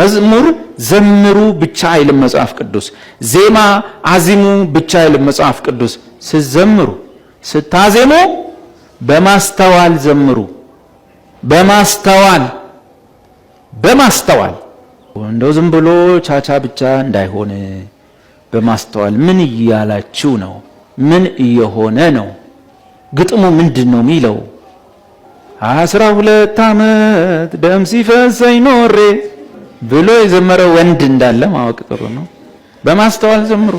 መዝሙር ዘምሩ ብቻ አይልም መጽሐፍ ቅዱስ። ዜማ አዚሙ ብቻ አይልም መጽሐፍ ቅዱስ። ስትዘምሩ ስታዜሙ በማስተዋል ዘምሩ። በማስተዋል እንደው ዝም ብሎ ቻቻ ብቻ እንዳይሆን በማስተዋል ምን እያላችሁ ነው? ምን እየሆነ ነው? ግጥሙ ምንድነው የሚለው? 12 ዓመት ደም ሲፈሰኝ ኖሬ ብሎ የዘመረ ወንድ እንዳለ ማወቅ ጥሩ ነው። በማስተዋል ዘምሩ።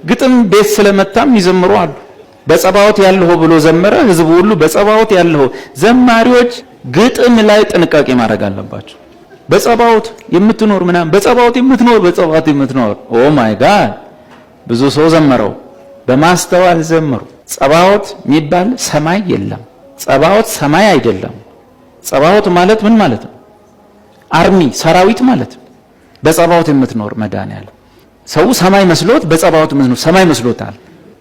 ግጥም ቤት ስለመታም ይዘምሩ አሉ። በጸባዖት ያለሁ ብሎ ዘመረ። ህዝቡ ሁሉ በጸባዖት ያለሁ። ዘማሪዎች ግጥም ላይ ጥንቃቄ ማድረግ አለባቸው። በጸባዖት የምትኖር ምናምን በጸባዖት የምትኖር ኦ ማይ ጋድ ብዙ ሰው ዘመረው። በማስተዋል ዘምሩ። ጸባዖት የሚባል ሰማይ የለም። ጸባዖት ሰማይ አይደለም። ጸባዖት ማለት ምን ማለት ነው? አርሚ ሰራዊት ማለት ነው። በጸባዖት የምትኖር መድኃኒዓለም ሰው ሰማይ መስሎት በጸባዖት የምትኖር ሰማይ መስሎታል።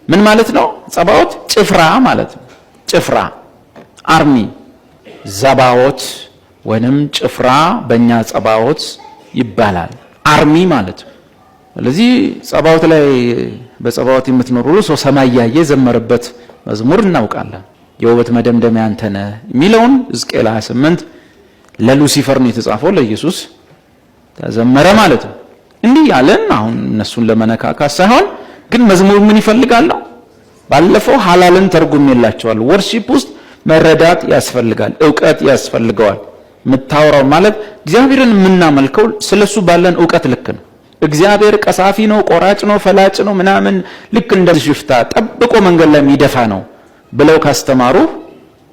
ምን ማለት ነው? ጸባዖት ጭፍራ ማለት ነው። ጭፍራ አርሚ ዘባዖት ወይንም ጭፍራ በእኛ ጸባዖት ይባላል። አርሚ ማለት ነው። ስለዚህ ጸባዖት ላይ በጸባዖት የምትኖር ሁሉ ሰው ሰማይ ያየ ዘመረበት መዝሙር እናውቃለን። የውበት መደምደሚያ አንተ ነህ የሚለውን ሕዝቅኤል 28 ለሉሲፈር ነው የተጻፈው፣ ለኢየሱስ ተዘመረ ማለት ነው። እንዲህ ያለን አሁን እነሱን ለመነካካት ሳይሆን ግን መዝሙር ምን ይፈልጋል? ባለፈው ሐላልን ተርጉሜላችኋል። ወርሺፕ ውስጥ መረዳት ያስፈልጋል፣ ዕውቀት ያስፈልገዋል። የምታወራው ማለት እግዚአብሔርን የምናመልከው ስለሱ ባለን ዕውቀት ልክ ነው። እግዚአብሔር ቀሳፊ ነው፣ ቆራጭ ነው፣ ፈላጭ ነው ምናምን ልክ እንደ ሽፍታ ጠብቆ መንገድ ላይ የሚደፋ ነው ብለው ካስተማሩ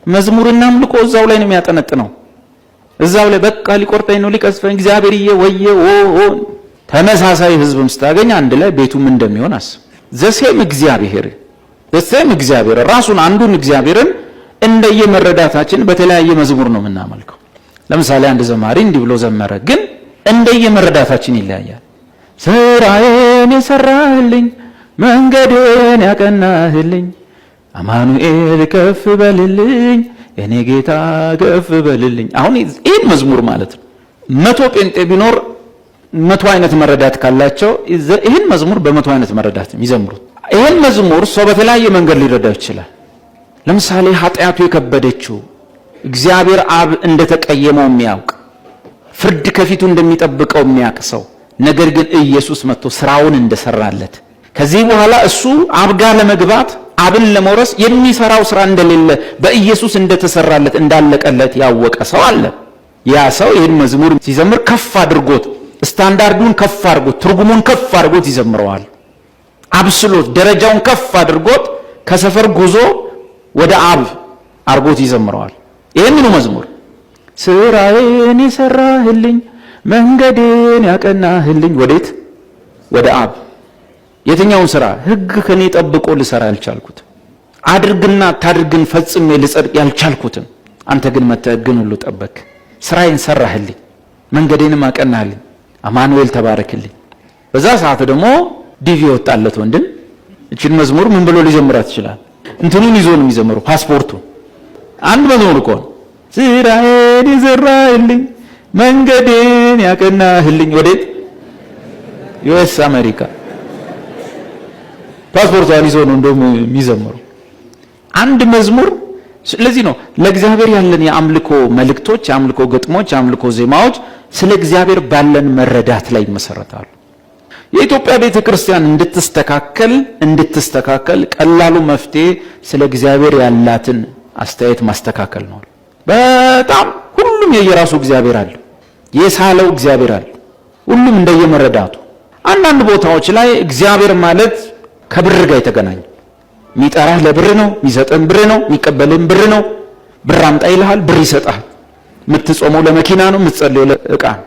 መዝሙርና አምልኮ እዛው ላይ ነው የሚያጠነጥነው። እዛው ላይ በቃ ሊቆርጠኝ ነው ሊቀስፈኝ እግዚአብሔርዬ ወየ ኦ ተመሳሳይ ህዝብም ስታገኝ አንድ ላይ ቤቱም እንደሚሆን አስብ። ዘሴም እግዚአብሔር ራሱን አንዱን እግዚአብሔርን እንደየመረዳታችን በተለያየ መዝሙር ነው የምናመልከው። ለምሳሌ አንድ ዘማሪ እንዲህ ብሎ ዘመረ፣ ግን እንደየመረዳታችን ይለያያል። ስራዬን የሰራህልኝ መንገዴን ያቀናህልኝ አማኑኤል ከፍ በልልኝ የኔ ጌታ ከፍ በልልኝ። አሁን ይህን መዝሙር ማለት ነው 100 ጴንጤ ቢኖር 100 አይነት መረዳት ካላቸው ይህን መዝሙር በ100 አይነት መረዳት የሚዘምሩት። ይህን መዝሙር ሰው በተለያየ መንገድ ሊረዳው ይችላል። ለምሳሌ ኃጢአቱ የከበደችው እግዚአብሔር አብ እንደተቀየመው የሚያውቅ ፍርድ ከፊቱ እንደሚጠብቀው የሚያውቅ ሰው ነገር ግን ኢየሱስ መጥቶ ስራውን እንደሰራለት ከዚህ በኋላ እሱ አብ ጋር ለመግባት አብን ለመውረስ የሚሰራው ስራ እንደሌለ በኢየሱስ እንደተሰራለት እንዳለቀለት ያወቀ ሰው አለ። ያ ሰው ይህን መዝሙር ሲዘምር ከፍ አድርጎት ስታንዳርዱን ከፍ አድርጎት ትርጉሙን ከፍ አድርጎት ይዘምረዋል። አብስሎት ደረጃውን ከፍ አድርጎት ከሰፈር ጉዞ ወደ አብ አድርጎት ይዘምረዋል። ይህንኑ መዝሙር ስራዬን የሰራህልኝ መንገዴን ያቀናህልኝ ወዴት? ወደ አብ። የትኛውን ስራ? ህግ ከኔ ጠብቆ ልሰራ ያልቻልኩት አድርግና ታድርግን ፈጽሜ ልጸድቅ ያልቻልኩትን አንተ ግን መተህ ህግን ሁሉ ጠበቅ። ስራዬን ሰራህልኝ መንገዴንም አቀናህልኝ አማኑኤል ተባረክልኝ። በዛ ሰዓት ደግሞ ዲቪ ወጣለት ወንድም እቺን መዝሙር ምን ብሎ ሊዘምራት ይችላል? እንትኑን ይዞ ነው የሚዘምረው፣ ፓስፖርቱ። አንድ መዝሙር እኮ ስራዬን የሰራህልኝ መንገዴን ያቀናህልኝ ወዴት? ዩኤስ አሜሪካ። ፓስፖርቱን ይዞ ነው እንደውም የሚዘምረው አንድ መዝሙር። ስለዚህ ነው ለእግዚአብሔር ያለን የአምልኮ መልእክቶች፣ የአምልኮ ግጥሞች፣ የአምልኮ ዜማዎች ስለ እግዚአብሔር ባለን መረዳት ላይ ይመሰረታሉ። የኢትዮጵያ ቤተክርስቲያን እንድትስተካከል ቀላሉ መፍትሄ ስለ እግዚአብሔር ያላትን አስተያየት ማስተካከል ነው። በጣም ሁሉም የየራሱ እግዚአብሔር አለ፣ የሳለው እግዚአብሔር አለ፣ ሁሉም እንደየመረዳቱ። አንዳንድ ቦታዎች ላይ እግዚአብሔር ማለት ከብር ጋር የተገናኘ የሚጠራህ ለብር ነው፣ የሚሰጥህ ብር ነው፣ የሚቀበልህ ብር ነው። ብር አምጣ ይልሃል፣ ብር ይሰጣል። የምትጾመው ለመኪና ነው፣ የምትጸልየው ለዕቃ ነው።